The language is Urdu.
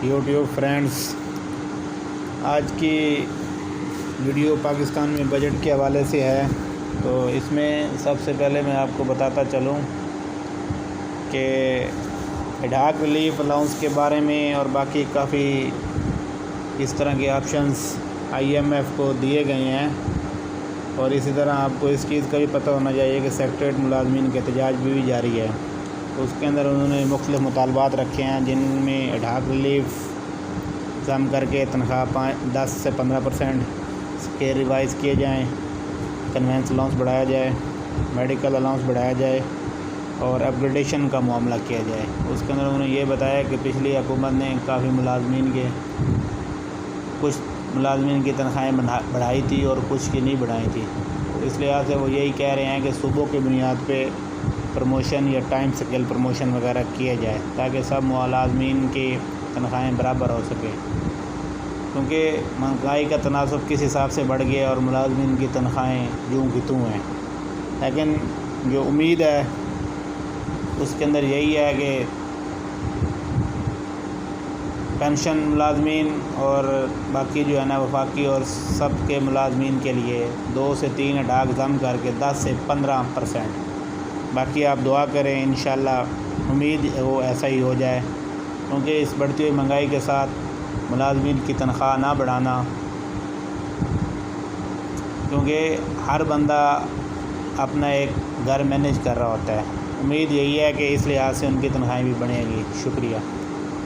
یوٹیوب فرینڈز، آج کی ویڈیو پاکستان میں بجٹ کے حوالے سے ہے۔ تو اس میں سب سے پہلے میں آپ کو بتاتا چلوں کہ ایڈھاک ریلیف الاؤنس کے بارے میں اور باقی کافی اس طرح کے آپشنز IMF کو دیے گئے ہیں، اور اسی طرح آپ کو اس چیز کا بھی پتہ ہونا چاہیے کہ سیکٹریٹ ملازمین کے احتجاج بھی جاری ہے۔ اس کے اندر انہوں نے مختلف مطالبات رکھے ہیں، جن میں ایڈھاک ریلیف کم کر کے تنخواہ 10 سے 15% کے ریوائز کیے جائیں، کنوینس الاؤنس بڑھایا جائے، میڈیکل الاؤنس بڑھایا جائے اور اپ گریڈیشن کا معاملہ کیا جائے۔ اس کے اندر انہوں نے یہ بتایا کہ پچھلی حکومت نے کافی کچھ ملازمین کی تنخواہیں بڑھائی تھی اور کچھ کی نہیں بڑھائی تھی۔ اس لحاظ سے وہ یہی کہہ رہے ہیں کہ صوبوں کی بنیاد پہ پروموشن یا ٹائم سکیل پروموشن وغیرہ کیا جائے، تاکہ سب ملازمین کی تنخواہیں برابر ہو سکے، کیونکہ مہنگائی کا تناسب کس حساب سے بڑھ گیا اور ملازمین کی تنخواہیں یوں کی توں ہیں۔ لیکن جو امید ہے اس کے اندر یہی ہے کہ پینشن ملازمین اور باقی جو ہے نا وفاقی اور سب کے ملازمین کے لیے 2 سے 3 ایڈھاک ضم کر کے 10 سے 15%۔ باقی آپ دعا کریں، انشاءاللہ امید وہ ایسا ہی ہو جائے، کیونکہ اس بڑھتی ہوئی مہنگائی کے ساتھ ملازمین کی تنخواہ نہ بڑھانا، کیونکہ ہر بندہ اپنا ایک گھر مینیج کر رہا ہوتا ہے۔ امید یہی ہے کہ اس لحاظ سے ان کی تنخواہیں بھی بڑھیں گی۔ شکریہ۔